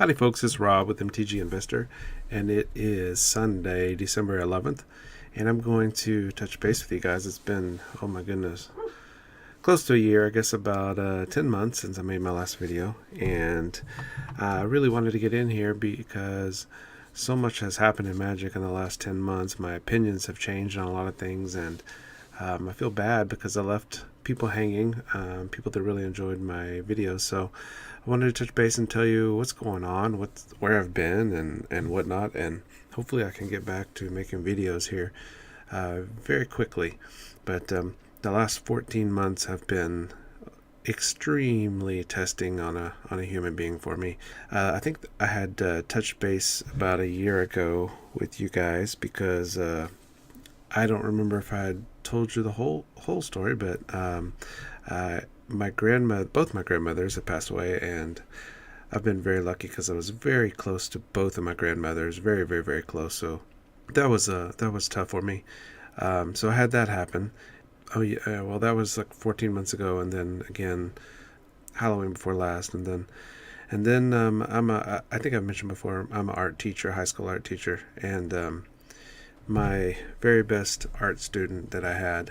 Howdy folks, it's Rob with MTG Investor, and it is Sunday, December 11th, and I'm going to touch base with you guys. It's been, oh my goodness, close to a year, I guess about 10 months since I made my last video, and I really wanted to get in here because so much has happened in Magic in the last 10 months. My opinions have changed on a lot of things, and I feel bad because I left people hanging, people that really enjoyed my videos. So I wanted to touch base and tell you what's going on, where I've been and whatnot, and hopefully I can get back to making videos here very quickly. But the last 14 months have been extremely testing on a human being for me. I think I had touched base about a year ago with you guys because I don't remember if I had told you the whole story, but both my grandmothers have passed away, and I've been very lucky because I was very close to both of my grandmothers, very, very, very close. So that was tough for me. So I had that happen. Oh yeah, well that was like 14 months ago, and then again Halloween before last, and then I think I've mentioned before, I'm an art teacher, high school art teacher, and my very best art student that I had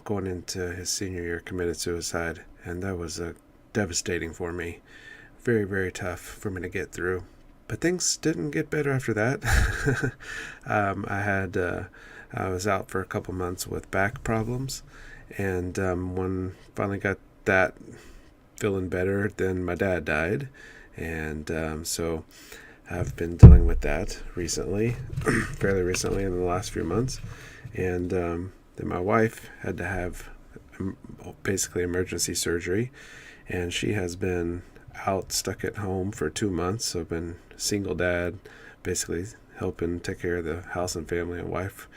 going into his senior year committed suicide, and that was devastating for me. Very, very tough for me to get through. But things didn't get better after that. I was out for a couple months with back problems, and when finally got that feeling better, then my dad died, and so I've been dealing with that recently, fairly recently in the last few months, and then my wife had to have basically emergency surgery, and she has been out stuck at home for 2 months. So I've been single dad, basically helping take care of the house and family and wife.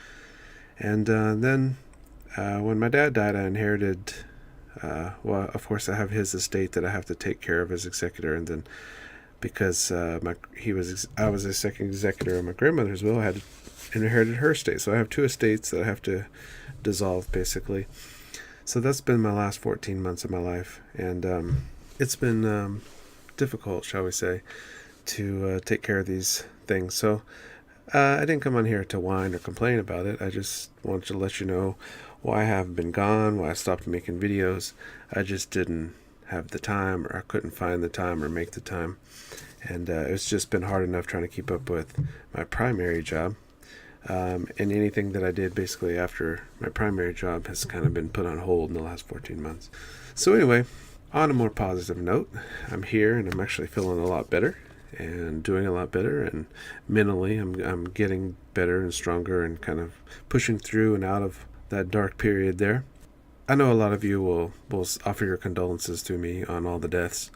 And then when my dad died, I inherited, well, of course I have his estate that I have to take care of as executor, and then because I was a second executor of my grandmother's will, I had inherited her estate. So I have two estates that I have to dissolve, basically. So that's been my last 14 months of my life, and it's been difficult, shall we say, to take care of these things. So I didn't come on here to whine or complain about it. I just wanted to let you know why I have been gone, why I stopped making videos. I just didn't have the time, or I couldn't find the time or make the time, and it's just been hard enough trying to keep up with my primary job, and anything that I did basically after my primary job has kind of been put on hold in the last 14 months. So anyway, on a more positive note, I'm here and I'm actually feeling a lot better and doing a lot better, and mentally I'm getting better and stronger and kind of pushing through and out of that dark period there. I know a lot of you will offer your condolences to me on all the deaths.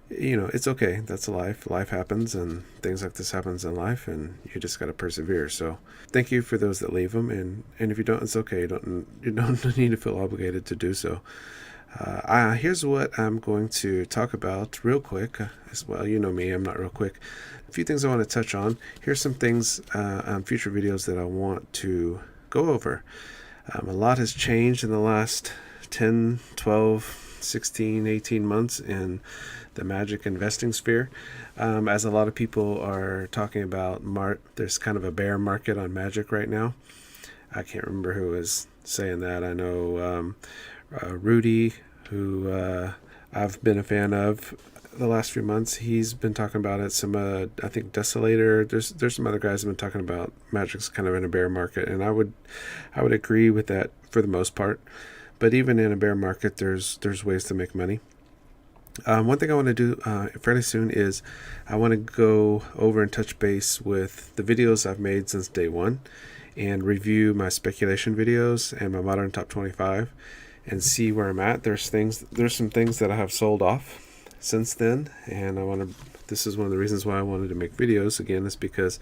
You know, it's okay. That's life. Life happens, and things like this happens in life, and you just got to persevere. So thank you for those that leave them, and if you don't, it's okay. You don't need to feel obligated to do so. Here's what I'm going to talk about real quick as well. You know me, I'm not real quick. A few things I want to touch on. Here's some things on future videos that I want to go over. A lot has changed in the last 10, 12, 16, 18 months in the Magic investing sphere. As a lot of people are talking about, there's kind of a bear market on Magic right now. I can't remember who was saying that. I know Rudy, who I've been a fan of the last few months, he's been talking about it. Some I think Desolator, there's some other guys who have been talking about Magic's kind of in a bear market, and I would agree with that for the most part. But even in a bear market, there's ways to make money. One thing I want to do fairly soon is I want to go over and touch base with the videos I've made since day one, and review my speculation videos and my modern top 25, and see where I'm at. There's some things that I have sold off since then, and this is one of the reasons why I wanted to make videos again, is because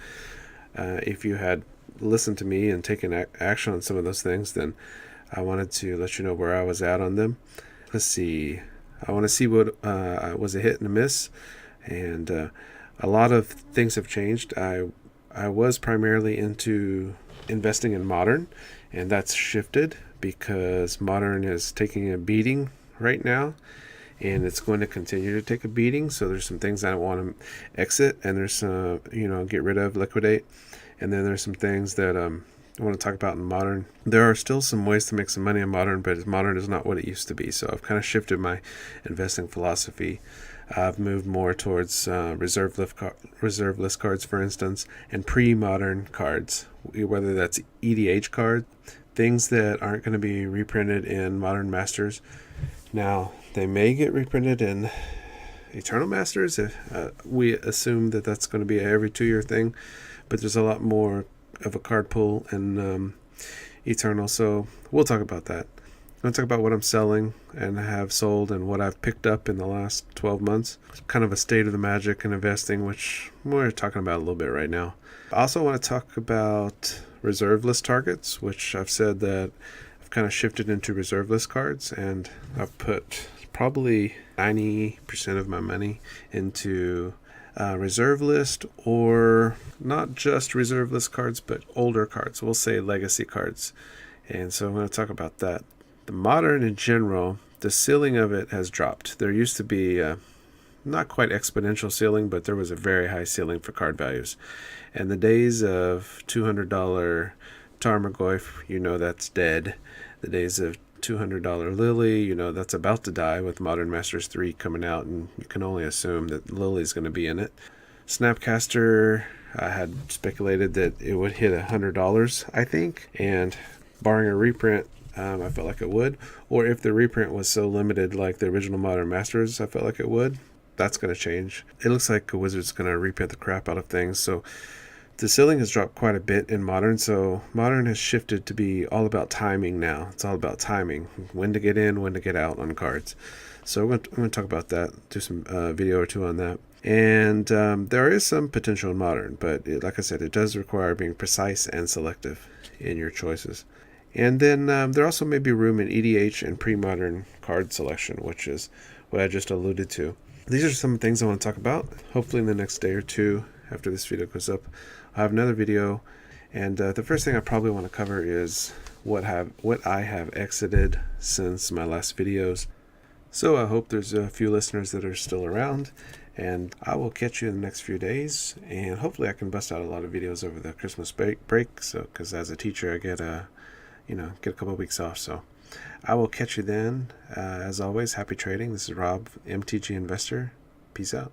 if you had listened to me and taken action on some of those things, then I wanted to let you know where I was at on them. Let's see. I want to see what was a hit and a miss, and a lot of things have changed. I was primarily into investing in modern, and that's shifted because modern is taking a beating right now, and it's going to continue to take a beating. So there's some things I want to exit, and there's some, get rid of, liquidate, and then there's some things that I want to talk about in modern. There are still some ways to make some money in modern, but modern is not what it used to be. So I've kind of shifted my investing philosophy. I've moved more towards reserve list cards, for instance, and pre-modern cards, whether that's EDH cards, things that aren't going to be reprinted in Modern Masters. Now, they may get reprinted in Eternal Masters. We assume that that's going to be an every 2-year thing, but there's a lot more of a card pool in Eternal, so we'll talk about that. I'm going to talk about what I'm selling and have sold and what I've picked up in the last 12 months. It's kind of a state of the magic in investing, which we're talking about a little bit right now. I also want to talk about reserve list targets, which I've said that I've kind of shifted into reserve list cards, and I've put probably 90% of my money into reserve list, or not just reserve list cards, but older cards. We'll say legacy cards. And so I'm going to talk about that. The modern in general, the ceiling of it has dropped. There used to be not quite exponential ceiling, but there was a very high ceiling for card values. And the days of $200 Tarmogoyf, that's dead. The days of $200 Lily, that's about to die with Modern Masters 3 coming out, and you can only assume that Lily's going to be in it. Snapcaster, I had speculated that it would hit $100, I think, and barring a reprint, I felt like it would. Or if the reprint was so limited like the original Modern Masters, I felt like it would. That's going to change. It looks like Wizard's going to reprint the crap out of things, so the ceiling has dropped quite a bit in Modern, so Modern has shifted to be all about timing now. It's all about timing, when to get in, when to get out on cards. So I'm going to talk about that, do some video or two on that. And there is some potential in Modern, but like I said, it does require being precise and selective in your choices. And then there also may be room in EDH and pre-modern card selection, which is what I just alluded to. These are some things I want to talk about. Hopefully in the next day or two after this video goes up, I'll have another video. And the first thing I probably want to cover is what I have exited since my last videos. So I hope there's a few listeners that are still around, and I will catch you in the next few days, and hopefully I can bust out a lot of videos over the Christmas break. So, because as a teacher, I get a couple of weeks off. So I will catch you then. As always, happy trading. This is Rob, MTG Investor. Peace out.